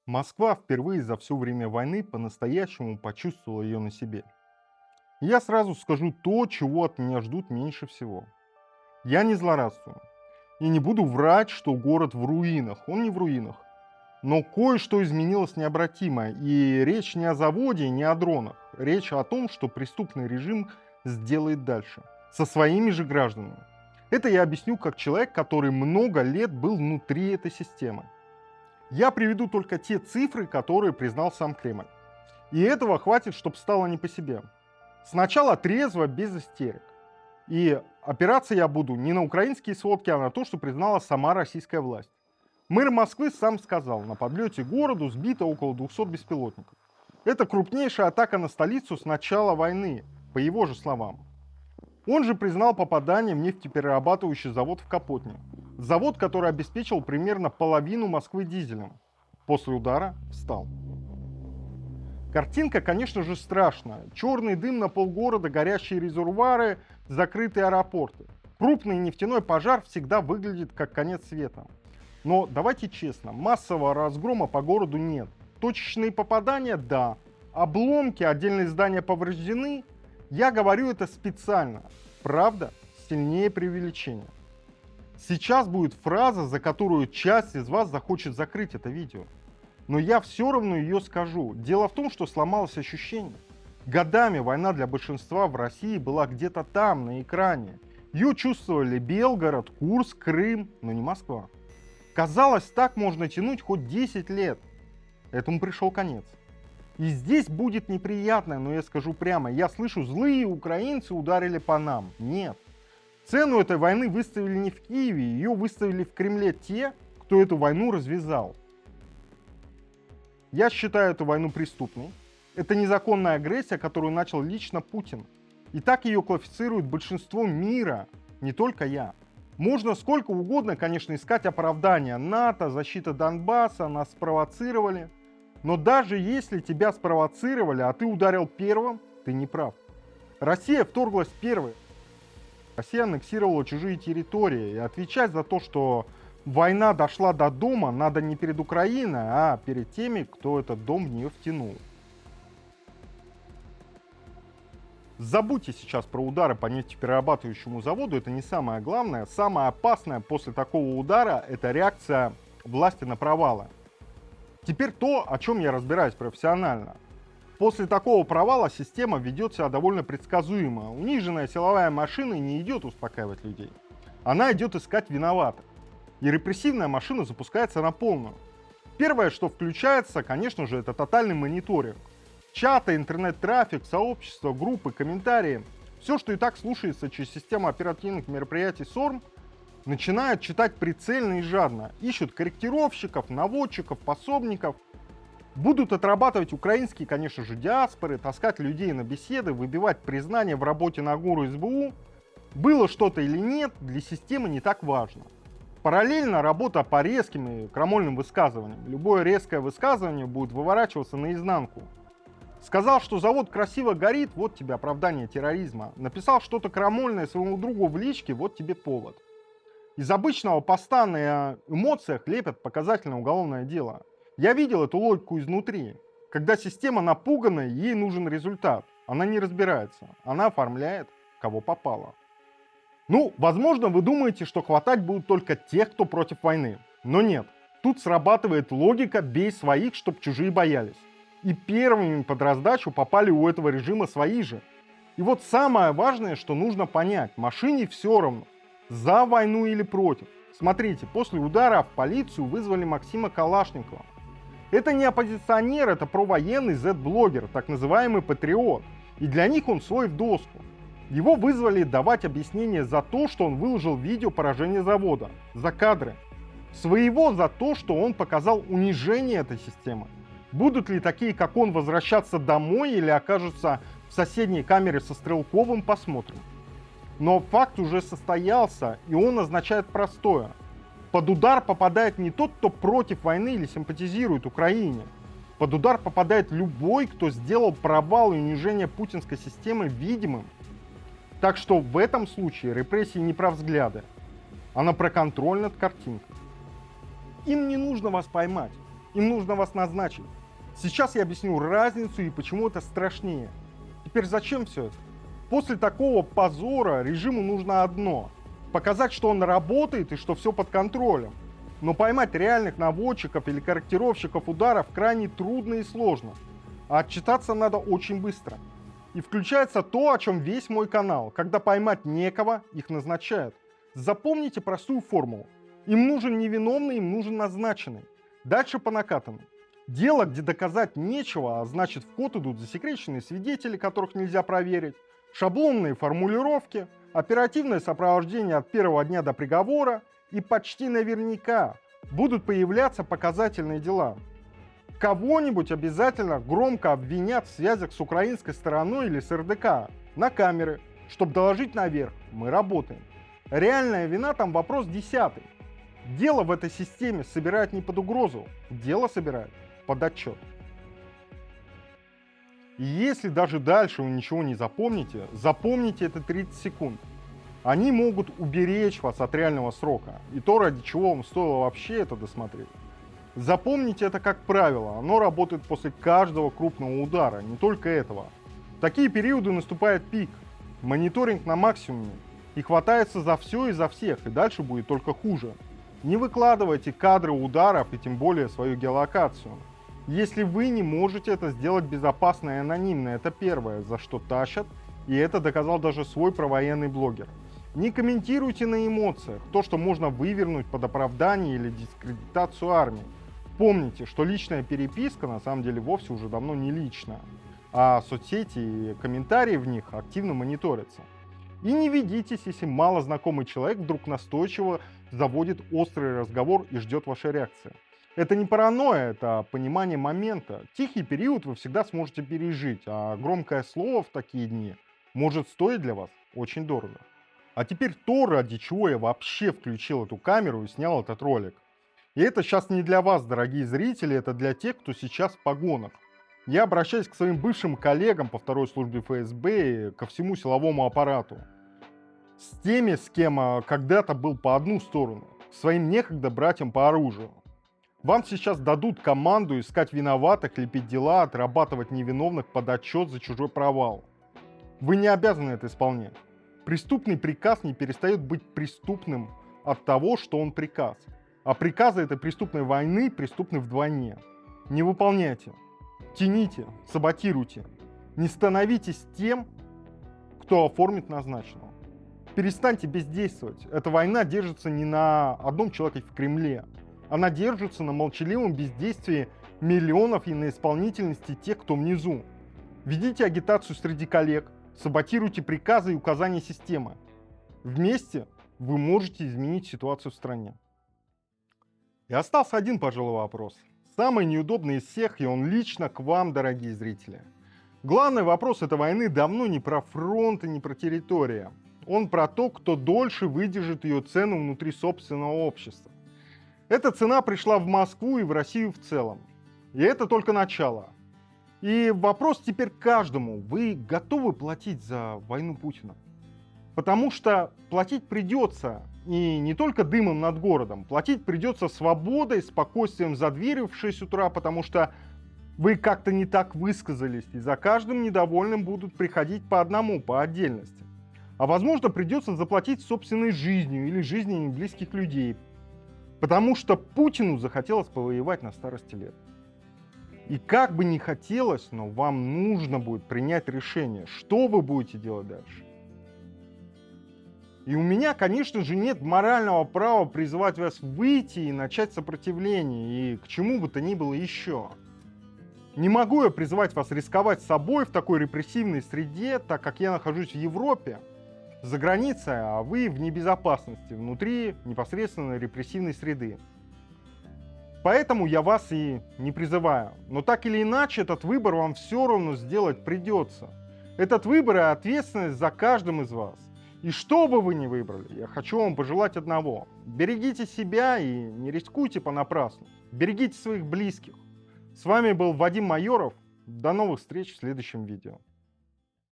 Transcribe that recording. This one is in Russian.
Москва впервые за все время войны по-настоящему почувствовала ее на себе. И я сразу скажу то, чего от меня ждут меньше всего. Я не злорадствую. И не буду врать, что город в руинах. Он не в руинах. Но кое-что изменилось необратимо. И речь не о заводе, не о дронах. Речь о том, что преступный режим сделает дальше. Со своими же гражданами. Это я объясню как человек, который много лет был внутри этой системы. Я приведу только те цифры, которые признал сам Кремль. И этого хватит, чтобы стало не по себе. Сначала трезво, без истерик. И опираться я буду не на украинские сводки, а на то, что признала сама российская власть. Мэр Москвы сам сказал, на подлете к городу сбито около 200 беспилотников. Это крупнейшая атака на столицу с начала войны, по его же словам. Он же признал попадание в нефтеперерабатывающий завод в Капотне. Завод, который обеспечил примерно половину Москвы дизелем. После удара встал. Картинка, конечно же, страшная. Черный дым на полгорода, горящие резервуары, закрытые аэропорты. Крупный нефтяной пожар всегда выглядит как конец света. Но давайте честно, массового разгрома по городу нет. Точечные попадания – да. Обломки, отдельные здания повреждены. Я говорю это специально. Правда, сильнее преувеличения. Сейчас будет фраза, за которую часть из вас захочет закрыть это видео. Но я все равно ее скажу. Дело в том, что сломалось ощущение. Годами война для большинства в России была где-то там, на экране. Ее чувствовали Белгород, Курск, Крым, но не Москва. Казалось, так можно тянуть хоть 10 лет. Этому пришел конец. И здесь будет неприятно, но я скажу прямо, я слышу, злые украинцы ударили по нам. Нет. Цену этой войны выставили не в Киеве, ее выставили в Кремле те, кто эту войну развязал. Я считаю эту войну преступной. Это незаконная агрессия, которую начал лично Путин. И так ее классифицирует большинство мира, не только я. Можно сколько угодно, конечно, искать оправдания. НАТО, защита Донбасса, нас спровоцировали. Но даже если тебя спровоцировали, а ты ударил первым, ты не прав. Россия вторглась первой. Россия аннексировала чужие территории. И отвечать за то, что война дошла до дома, надо не перед Украиной, а перед теми, кто этот дом в нее втянул. Забудьте сейчас про удары по нефтеперерабатывающему заводу, это не самое главное. Самое опасное после такого удара – это реакция власти на провалы. Теперь то, о чем я разбираюсь профессионально. После такого провала система ведет себя довольно предсказуемо. Униженная силовая машина не идет успокаивать людей. Она идет искать виноватых. И репрессивная машина запускается на полную. Первое, что включается, конечно же, это тотальный мониторинг. Чаты, интернет-трафик, сообщества, группы, комментарии. Все, что и так слушается через систему оперативных мероприятий СОРМ, начинают читать прицельно и жадно. Ищут корректировщиков, наводчиков, пособников. Будут отрабатывать украинские, конечно же, диаспоры, таскать людей на беседы, выбивать признание в работе на ГУРу СБУ. Было что-то или нет, для системы не так важно. Параллельно работа по резким и крамольным высказываниям. Любое резкое высказывание будет выворачиваться наизнанку. Сказал, что завод красиво горит, вот тебе оправдание терроризма. Написал что-то крамольное своему другу в личке, вот тебе повод. Из обычного поста на эмоциях лепят показательное уголовное дело. Я видел эту логику изнутри. Когда система напугана, ей нужен результат. Она не разбирается. Она оформляет, кого попало. Ну, возможно, вы думаете, что хватать будут только тех, кто против войны. Но нет. Тут срабатывает логика «бей своих, чтоб чужие боялись». И первыми под раздачу попали у этого режима свои же. И вот самое важное, что нужно понять. Машине все равно, за войну или против. Смотрите, после удара в полицию вызвали Максима Калашникова. Это не оппозиционер, это провоенный Z-блогер, так называемый патриот. И для них он свой в доску. Его вызвали давать объяснение за то, что он выложил видео поражения завода, за кадры. Своего за то, что он показал унижение этой системы. Будут ли такие, как он, возвращаться домой или окажутся в соседней камере со Стрелковым, посмотрим. Но факт уже состоялся, и он означает простое. Под удар попадает не тот, кто против войны или симпатизирует Украине. Под удар попадает любой, кто сделал провал и унижение путинской системы видимым. Так что в этом случае репрессии не про взгляды, а про контроль над картинкой. Им не нужно вас поймать. Им нужно вас назначить. Сейчас я объясню разницу и почему это страшнее. Теперь зачем все это? После такого позора режиму нужно одно – показать, что он работает и что все под контролем. Но поймать реальных наводчиков или корректировщиков ударов крайне трудно и сложно. А отчитаться надо очень быстро. И включается то, о чем весь мой канал. Когда поймать некого, их назначают. Запомните простую формулу. Им нужен невиновный, им нужен назначенный. Дальше по накатанной. Дело, где доказать нечего, а значит в ход идут засекреченные свидетели, которых нельзя проверить, шаблонные формулировки, оперативное сопровождение от первого дня до приговора, и почти наверняка будут появляться показательные дела. Кого-нибудь обязательно громко обвинят в связях с украинской стороной или с РДК на камеры, чтобы доложить наверх. Мы работаем. Реальная вина там вопрос 10. Дело в этой системе собирают не под угрозу, дело собирают под отчет. И если даже дальше вы ничего не запомните, запомните это 30 секунд. Они могут уберечь вас от реального срока, и то, ради чего вам стоило вообще это досмотреть. Запомните это как правило, оно работает после каждого крупного удара, не только этого. В такие периоды наступает пик, мониторинг на максимуме, и хватается за все и за всех, и дальше будет только хуже. Не выкладывайте кадры ударов и тем более свою геолокацию. Если вы не можете это сделать безопасно и анонимно, это первое, за что тащат, и это доказал даже свой провоенный блогер. Не комментируйте на эмоциях то, что можно вывернуть под оправдание или дискредитацию армии. Помните, что личная переписка на самом деле вовсе уже давно не личная, а соцсети и комментарии в них активно мониторятся. И не ведитесь, если малознакомый человек вдруг настойчиво заводит острый разговор и ждет вашей реакции. Это не паранойя, это понимание момента. Тихий период вы всегда сможете пережить, а громкое слово в такие дни может стоить для вас очень дорого. А теперь то, ради чего я вообще включил эту камеру и снял этот ролик. И это сейчас не для вас, дорогие зрители, это для тех, кто сейчас в погонах. Я обращаюсь к своим бывшим коллегам по второй службе ФСБ и ко всему силовому аппарату. С теми, с кем когда-то был по одну сторону, к своим некогда братьям по оружию. Вам сейчас дадут команду искать виноватых, лепить дела, отрабатывать невиновных под отчет за чужой провал. Вы не обязаны это исполнять. Преступный приказ не перестает быть преступным от того, что он приказ. А приказы этой преступной войны преступны вдвойне. Не выполняйте, тяните, саботируйте. Не становитесь тем, кто оформит назначенного. Перестаньте бездействовать. Эта война держится не на одном человеке в Кремле. Она держится на молчаливом бездействии миллионов и на исполнительности тех, кто внизу. Ведите агитацию среди коллег, саботируйте приказы и указания системы. Вместе вы можете изменить ситуацию в стране. И остался один, пожалуй, вопрос. Самый неудобный из всех, и он лично к вам, дорогие зрители. Главный вопрос этой войны давно не про фронт и не про территорию. Он про то, кто дольше выдержит ее цену внутри собственного общества. Эта цена пришла в Москву и в Россию в целом. И это только начало. И вопрос теперь каждому. Вы готовы платить за войну Путина? Потому что платить придется. И не только дымом над городом. Платить придется свободой, спокойствием за дверью в 6 утра, потому что вы как-то не так высказались. И за каждым недовольным будут приходить по одному, по отдельности. А возможно, придется заплатить собственной жизнью или жизнью близких людей. Потому что Путину захотелось повоевать на старости лет. И как бы ни хотелось, но вам нужно будет принять решение, что вы будете делать дальше. И у меня, конечно же, нет морального права призывать вас выйти и начать сопротивление, и к чему бы то ни было еще. Не могу я призывать вас рисковать собой в такой репрессивной среде, так как я нахожусь в Европе, за границей, а вы в небезопасности, внутри непосредственно репрессивной среды. Поэтому я вас и не призываю. Но так или иначе, этот выбор вам все равно сделать придется. Этот выбор и ответственность за каждым из вас. И что бы вы ни выбрали, я хочу вам пожелать одного. Берегите себя и не рискуйте понапрасну. Берегите своих близких. С вами был Вадим Майоров. До новых встреч в следующем видео.